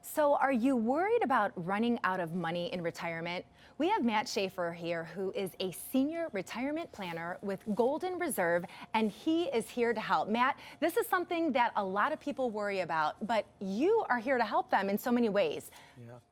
So, are you worried about running out of money in retirement? We have Matt Schaefer here, who is a senior retirement planner with Golden Reserve, and he is here to help. Matt, this is something that a lot of people worry about, but you are here to help them in so many ways.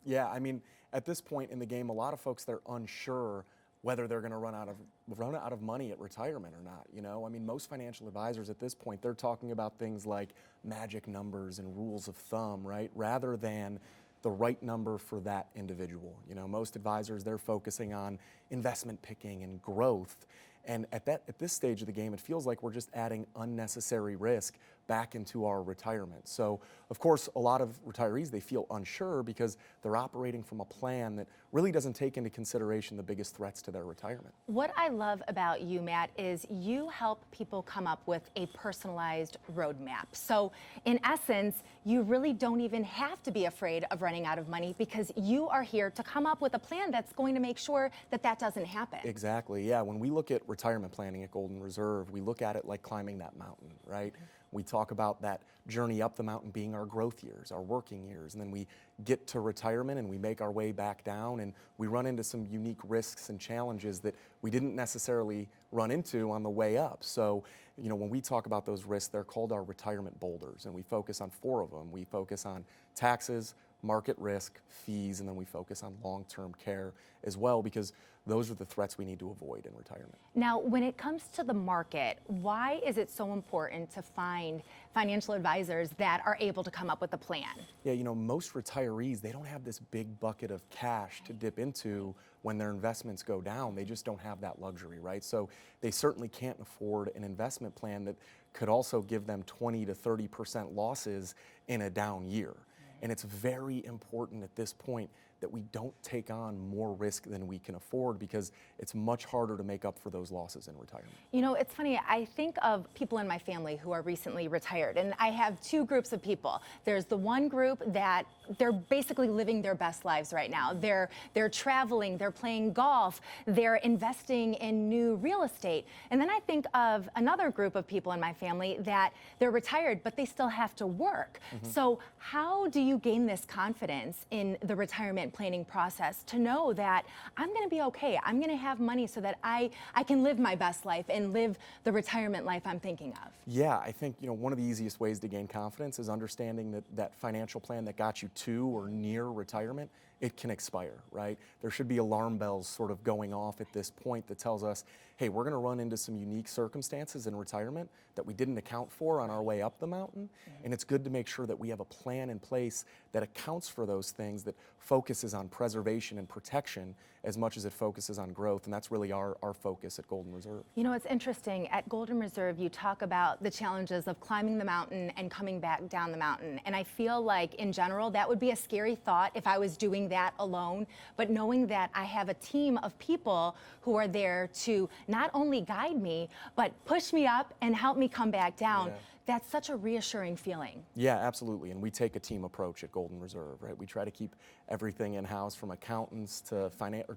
Yeah. I mean, at this point in the game, a lot of folks, they're unsure whether they're going to run out of money at retirement or not. I mean, most financial advisors at this point, they're talking about things like magic numbers and rules of thumb, right? Rather than the right number for that individual. Most advisors, they're focusing on investment picking and growth. And at this stage of the game, it feels like we're just adding unnecessary risk back into our retirement. So, of course, a lot of retirees, they feel unsure because they're operating from a plan that really doesn't take into consideration the biggest threats to their retirement. What I love about you, Matt, is you help people come up with a personalized roadmap. So, in essence, you really don't even have to be afraid of running out of money because you are here to come up with a plan that's going to make sure that that doesn't happen. Exactly, yeah. When we look at retirement planning at Golden Reserve, we look at it like climbing that mountain, right? We talk about that journey up the mountain being our growth years, our working years, and then we get to retirement and we make our way back down and we run into some unique risks and challenges that we didn't necessarily run into on the way up. So, when we talk about those risks, they're called our retirement boulders, and we focus on 4 of them. We focus on taxes, market risk, fees, and then we focus on long-term care as well, because those are the threats we need to avoid in retirement. Now, when it comes to the market, why is it so important to find financial advisors that are able to come up with a plan? Yeah, most retirees, they don't have this big bucket of cash to dip into when their investments go down. They just don't have that luxury, right? So they certainly can't afford an investment plan that could also give them 20 to 30% losses in a down year. And it's very important at this point that we don't take on more risk than we can afford, because it's much harder to make up for those losses in retirement. It's funny, I think of people in my family who are recently retired, and I have 2 groups of people. There's the one group that they're basically living their best lives right now. They're traveling, they're playing golf, they're investing in new real estate. And then I think of another group of people in my family that they're retired, but they still have to work. So how do you gain this confidence in the retirement planning process to know that I'm going to be okay, I'm going to have money so that I can live my best life and live the retirement life I'm thinking of? Yeah, I think one of the easiest ways to gain confidence is understanding that that financial plan that got you to or near retirement, it can expire, right? There should be alarm bells sort of going off at this point that tells us, hey, we're going to run into some unique circumstances in retirement that we didn't account for on our way up the mountain. And it's good to make sure that we have a plan in place that accounts for those things, that focuses on preservation and protection as much as it focuses on growth. And that's really our focus at Golden Reserve. It's interesting. At Golden Reserve, you talk about the challenges of climbing the mountain and coming back down the mountain. And I feel like, in general, that would be a scary thought if I was doing that alone. But knowing that I have a team of people who are there to not only guide me, but push me up and help me come back down, that's such a reassuring feeling. Yeah, absolutely. And we take a team approach at Golden Reserve, right? We try to keep everything in-house, from accountants to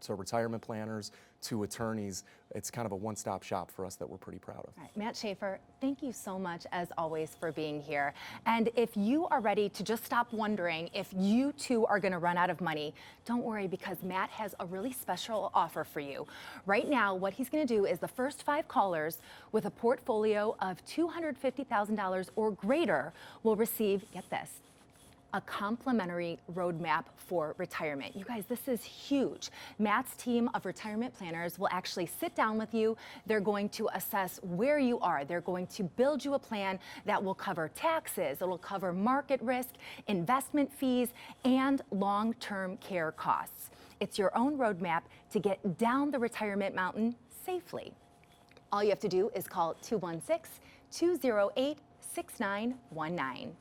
retirement planners to attorneys. It's kind of a one-stop shop for us that we're pretty proud of. All right, Matt Schaefer, thank you so much, as always, for being here. And if you are ready to just stop wondering if you too are going to run out of money, don't worry, because Matt has a really special offer for you. Right now, what he's going to do is the first 5 callers with a portfolio of $250,000 or greater will receive, get this, a complimentary roadmap for retirement. You guys, this is huge. Matt's team of retirement planners will actually sit down with you. They're going to assess where you are. They're going to build you a plan that will cover taxes, it'll cover market risk, investment fees, and long-term care costs. It's your own roadmap to get down the retirement mountain safely. All you have to do is call 216-208-6919.